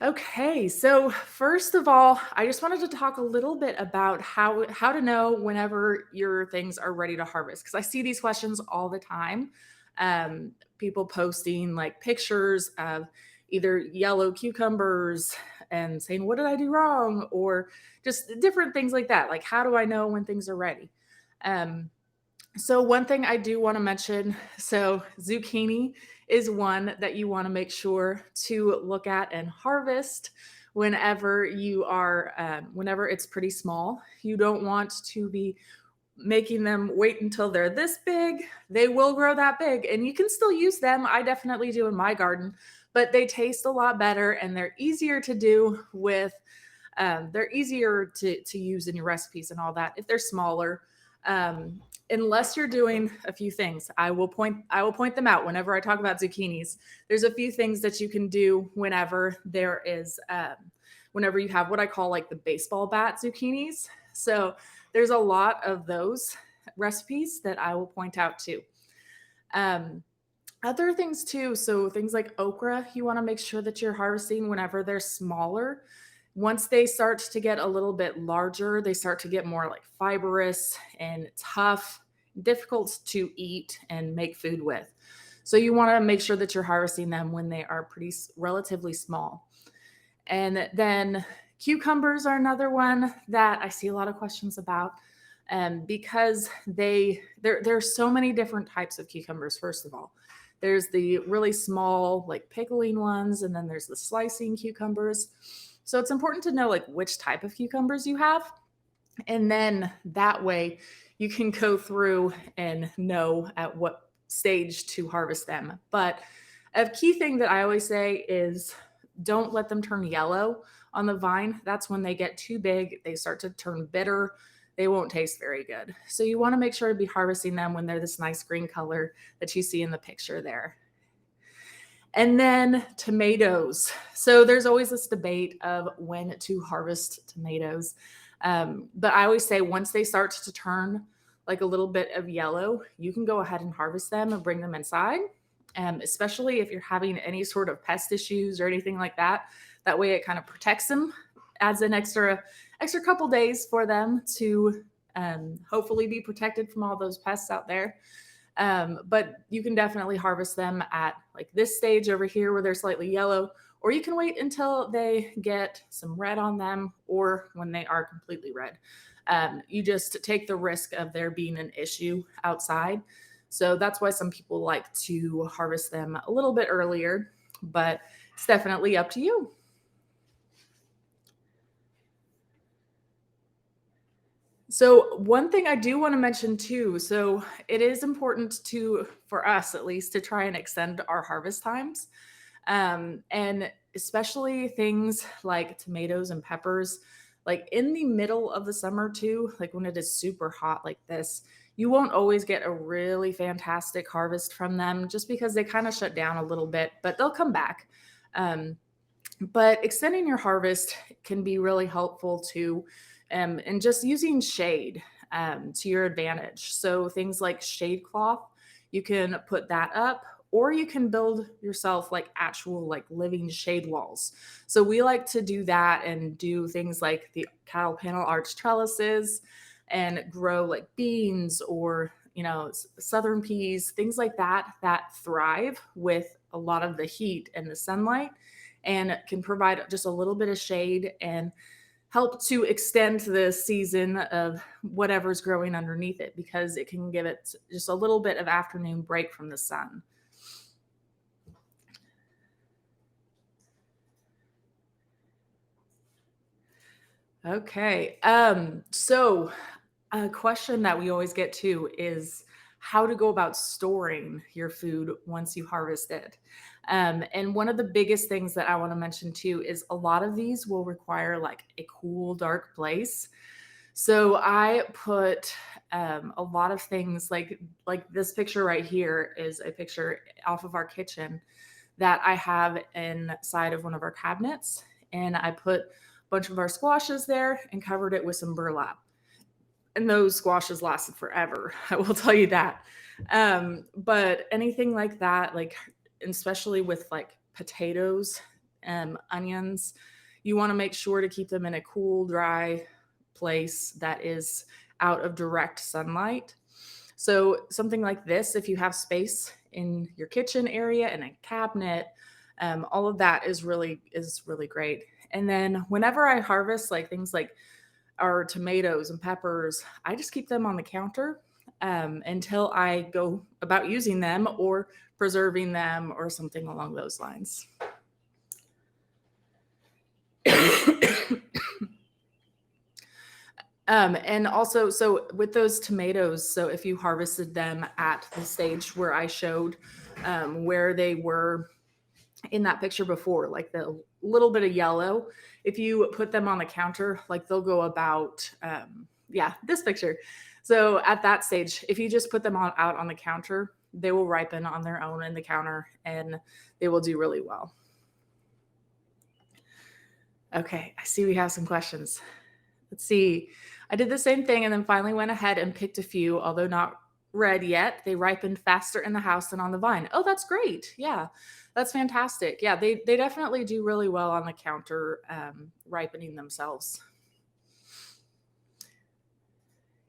Okay, so first of all, I just wanted to talk a little bit about how to know whenever your things are ready to harvest because I see these questions all the time. People posting like pictures of either yellow cucumbers and saying, "What did I do wrong?" or just different things like that. Like, how do I know when things are ready? Um, so one thing I do want to mention, so zucchini is one that you want to make sure to look at and harvest whenever it's pretty small. You don't want to be making them wait until they're this big. They will grow that big and you can still use them. I definitely do in my garden, but they taste a lot better and they're easier to do with they're easier to use in your recipes and all that if they're smaller. Um, Unless you're doing a few things, I will point them out whenever I talk about zucchinis. There's a few things that you can do whenever you have what I call like the baseball bat zucchinis. So there's a lot of those recipes that I will point out too. Um, Other things too, so things like okra, you wanna make sure that you're harvesting whenever they're smaller. Once they start to get a little bit larger, they start to get more like fibrous and tough, difficult to eat and make food with. So you wanna make sure that you're harvesting them when they are relatively small. And then cucumbers are another one that I see a lot of questions about, because there are so many different types of cucumbers. First of all, there's the really small, like pickling ones, and then there's the slicing cucumbers. So it's important to know like which type of cucumbers you have, and then that way you can go through and know at what stage to harvest them. But a key thing that I always say is don't let them turn yellow on the vine. That's when they get too big, they start to turn bitter. They won't taste very good. So you want to make sure to be harvesting them when they're this nice green color that you see in the picture there. And then tomatoes. So there's always this debate of when to harvest tomatoes. But I always say once they start to turn like a little bit of yellow, you can go ahead and harvest them and bring them inside. Especially if you're having any sort of pest issues or anything like that. That way it kind of protects them, adds an extra couple days for them to hopefully be protected from all those pests out there. But you can definitely harvest them at like this stage over here where they're slightly yellow, or you can wait until they get some red on them or when they are completely red. You just take the risk of there being an issue outside. So that's why some people like to harvest them a little bit earlier, but it's definitely up to you. So one thing I do want to mention too, so it is important to for us at least to try and extend our harvest times. And especially things like tomatoes and peppers, like in the middle of the summer too, like when it is super hot like this, you won't always get a really fantastic harvest from them just because they kind of shut down a little bit, but they'll come back. Um, but extending your harvest can be really helpful too, and just using shade to your advantage. So things like shade cloth, you can put that up, or you can build yourself like actual like living shade walls. So we like to do that and do things like the cattle panel arch trellises and grow like beans or southern peas, things like that that thrive with a lot of the heat and the sunlight and can provide just a little bit of shade and help to extend the season of whatever's growing underneath it because it can give it just a little bit of afternoon break from the sun. Okay. So a question that we always get to is how to go about storing your food once you harvest it. And one of the biggest things that I want to mention too is a lot of these will require like a cool, dark place. So I put a lot of things like this picture right here is a picture off of our kitchen that I have inside of one of our cabinets, and I put a bunch of our squashes there and covered it with some burlap. And those squashes lasted forever. I will tell you that. But anything like that, like especially with like potatoes, Onions, you want to make sure to keep them in a cool, dry place that is out of direct sunlight. So something like this, if you have space in your kitchen area and a cabinet, all of that is really great. And then whenever I harvest like things like our tomatoes and peppers, I just keep them on the counter until I go about using them or preserving them or something along those lines. And also, so with those tomatoes, so if you harvested them at the stage where I showed where they were in that picture before, like the little bit of yellow, if you put them on the counter, like they'll go about, yeah, this picture. So at that stage, if you just put them out on the counter, they will ripen on their own in the counter and they will do really well. Okay, I see we have some questions. Let's see. I did the same thing and then finally went ahead and picked a few, although not red yet. They ripened faster in the house than on the vine. Oh, that's great. Yeah, that's fantastic. Yeah, they definitely do really well on the counter, ripening themselves.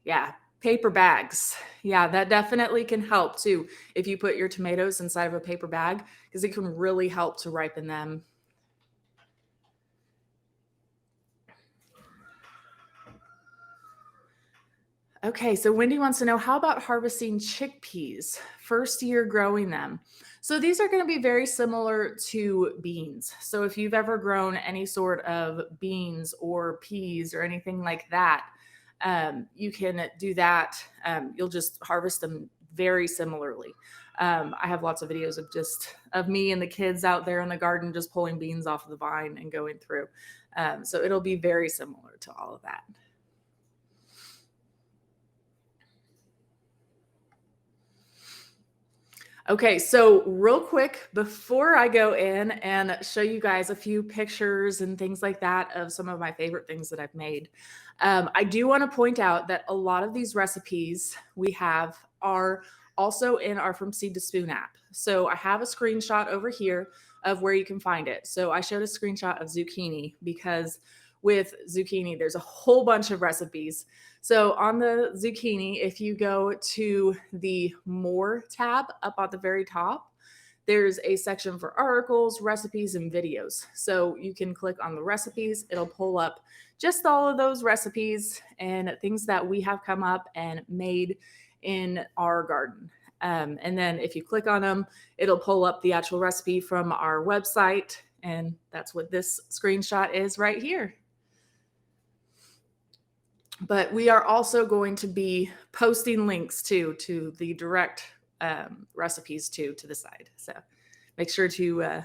Yeah, paper bags. Yeah, that definitely can help too. If you put your tomatoes inside of a paper bag, because it can really help to ripen them. Okay, so Wendy wants to know, how about harvesting chickpeas, first year growing them? So these are going to be very similar to beans. So if you've ever grown any sort of beans or peas or anything like that, you can do that. You'll just harvest them very similarly. I have lots of videos of me and the kids out there in the garden just pulling beans off of the vine and going through. So it'll be very similar to all of that. Okay, so real quick, before I go in and show you guys a few pictures and things like that of some of my favorite things that I've made, I do want to point out that a lot of these recipes we have are also in our From Seed to Spoon app. So I have a screenshot over here of where you can find it. So I showed a screenshot of zucchini because with zucchini, there's a whole bunch of recipes. So on the zucchini, if you go to the More tab up at the very top, there's a section for articles, recipes, and videos. So you can click on the recipes. It'll pull up just all of those recipes and things that we have come up and made in our garden. And then if you click on them, it'll pull up the actual recipe from our website. And that's what this screenshot is right here. But we are also going to be posting links to the direct recipes to the side. So make sure to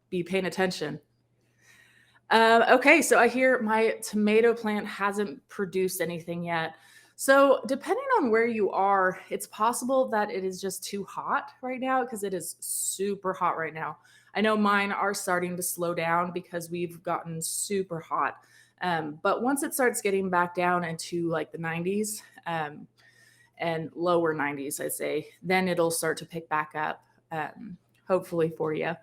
be paying attention. Okay, so I hear my tomato plant hasn't produced anything yet. So depending on where you are, it's possible that it is just too hot right now because it is super hot right now. I know mine are starting to slow down because we've gotten super hot. But once it starts getting back down into like the 90s and lower 90s, I'd say, then it'll start to pick back up, hopefully for you,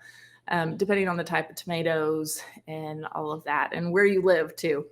depending on the type of tomatoes and all of that and where you live too.